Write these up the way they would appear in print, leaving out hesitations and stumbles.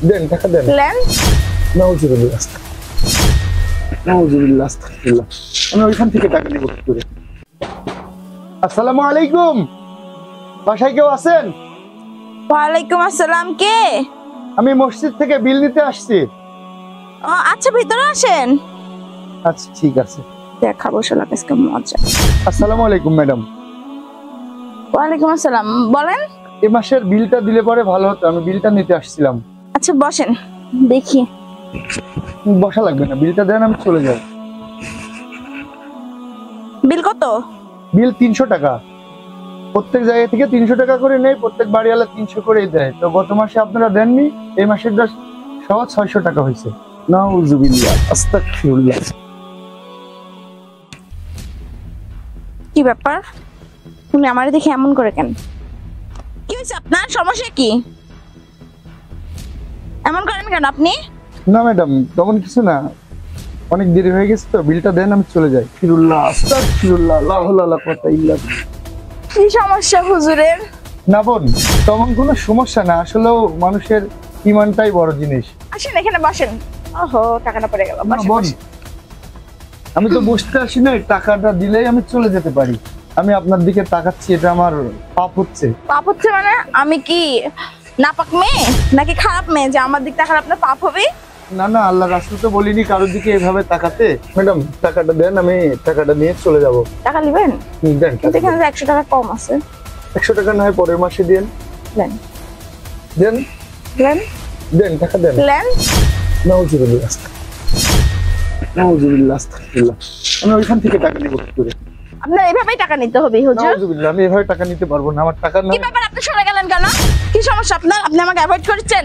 দেন টাকা দেন। লেন নাউজুবিল্লাহ নাউজুবিল্লাহ আস্তাগফিরুল্লাহ। আমি ওইখান থেকে টাকা নিব কি করে? আসসালামু আলাইকুম, বাসায় কেউ আছেন? ওয়ালাইকুম আসসালাম। কে? আমি মসজিদ থেকে বিল নিতে আসছি। ও আচ্ছা, ভিতরে আসেন। আচ্ছা ঠিক আছে। দেখাবো শালা আজকে মজা। আসসালামু আলাইকুম ম্যাডাম। ওয়ালাইকুম আসসালাম, বলেন। এই মাসের বিলটা দিলে পরে ভালো হতো, আমি বিলটা নিতে আসছিলাম। আচ্ছা বসেন, দেখি। বসা লাগবে না, বিলটা দেন আমি চলে যাব। বিল কত? বিল 300 টাকা। প্রত্যেক জায়গা থেকে 300 টাকা করে নেই, প্রত্যেক বাড়িওয়ালা 300 করেই দেয়। তো গত মাসে আপনারা দেননি, এই মাসের সহ 600 টাকা হয়েছে। নাউজুবিল্লাহ আস্তাগফিরুল্লাহ। কি ব্যাপার, তুমি আমারে দেখে এমন করে কেন? কি হয়েছে আপনার? সমস্যা কি? এমন করেন কেন আপনি? না ম্যাডাম, তখন কিছু না, অনেক দেরি হয়ে গেছে তো, বিলটা দেন আমি চলে যাই। ফিরুল্লাহ আস্তাগফিরুল্লাহ লা হাওলা ওয়ালা কুওয়াতা ইল্লা বিল্লাহ। কি সমস্যা হুজুরের? না বোন, তখন কোনো সমস্যা না, আসলেও মানুষের ইমানটাই বড় জিনিস। আসেন এখানে বসেন। ওহো, টাকাটা পড়ে গেল। না বোন, আমি তো বসতে আসি না, টাকাটা দিলেই আমি চলে যেতে পারি। আমি আপনার দিকে তাকাচ্ছি, এটা আমার পাপ হচ্ছে। পাপ হচ্ছে মানে? আমি কি নাপাক মেয়ে নাকি খারাপ মেয়ে যে আমার দিকটা খারাপ না পাপ হবে? না না, আল্লাহ রাসূল তো বলিনি কারোর দিকে এভাবে তাকাতে। ম্যাডাম টাকাটা দেন, আমি টাকাটা নিয়ে চলে যাব। টাকা নেবেন? দেন। কিন্তু এখানে 100 টাকা কম আছে। 100 টাকা না হয় পরের মাসে দেন। দেন দেন দেন দেন টাকা দেন। দেন। নাউজুবিল্লাহ নাউজুবিল্লাহ আস্তাগফিরুল্লাহ। আমি ওইখান থেকে টাকা নিব কি করে? আপনার এইভাবেই টাকা নিতে হবে হুজুর। নাউজুবিল্লাহ, আমি এভাবে টাকা নিতে পারবো না, আমার টাকা না। কি ব্যাপার, আপনি সরে গেলেন কেন? কি সমস্যা আপনার? আপনি আমাকে অ্যাভয়েড করছেন?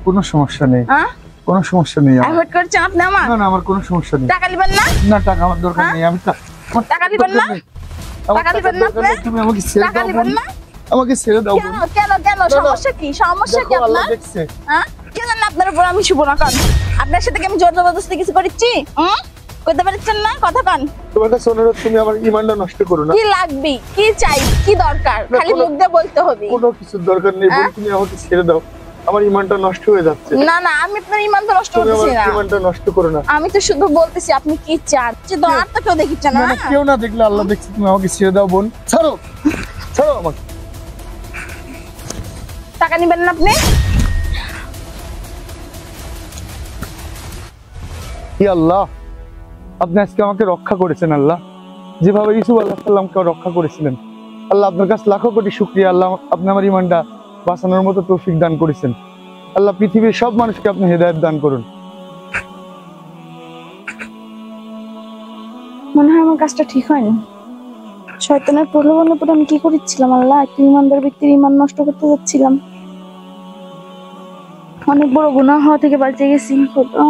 কোনো সমস্যা নেই, হ্যাঁ, কোনো সমস্যা নেই আমার। অ্যাভয়েড করছেন আপনি আমার? না না, আমার কোনো সমস্যা নেই। টাকা দিবেন না? না, টাকা আমার দরকার নেই। আমি আমার টাকা দিবেন না? আমার টাকা দিবেন না দরকার নেই, আপনি? তুমি আমাকে ছেড়ে টাকা দাও দিবেন বোন। না? আমাকে ছেড়ে দাও কেন বোন। কেন কেন? না, না। সমস্যা কি? সমস্যা কি দেখো, আল্লাহ আপনার? দেখছে। হ্যাঁ, কে জানে আপনার উপর আমি শুভ না কারণ আপনার সাথে কি আমি জোর জবরদস্তি কিছু করেছি? করতে পারছেন না? কথা কান। তোমার কাছে অনুরোধ, তুমি আমার ঈমানটা নষ্ট করো না। কি লাগবে, কি চাই, কি দরকার, না, খালি মুখ দিয়ে বলতে হবে। কোনো কিছুর দরকার নেই বোন, তুমি আমাকে ছেড়ে দাও। আমার ঈমানটা নষ্ট হয়ে যাচ্ছে। না না, আমি আপনার ঈমান তো নষ্ট তুমি আমার করতেছি না। ঈমানটা নষ্ট করো না। আমি তো শুধু বলতেছি আপনি কি চান। যে তো আর তো কেউ দেখিচ্ছে না। না না, কেউ না দেখলে আল্লাহ দেখছে। তুমি আমাকে ছেড়ে দাও বোন, ছাড়ো ছাড়ো আমাকে। টাকা নেবেন না আপনি? হে আল্লাহ, আপনি আজকে আমাকে রক্ষা করেছেন আল্লাহ, যেভাবে ইউসুফ আলাইহিস সালামকে রক্ষা করেছিলেন। আল্লাহ আপনার কাছে লাখো কোটি শুকরিয়া। আল্লাহ, আপনি আমার ঈমানটা বাঁচানোর মতো তৌফিক দান করেছেন। আল্লাহ, পৃথিবীর সব মানুষকে আপনি হেদায়েত দান করুন। মনে হয় আমার কাজটা ঠিক হয়নি। শয়তানের প্রলোভনের উপর আমি কি করেছিলাম? আল্লাহ, একটু ইমানদার ব্যক্তির ঈমান নষ্ট করতে যাচ্ছিলাম। অনেক বড় গুনাহ হওয়া থেকে বাঁচিয়ে গেছি। খোদা,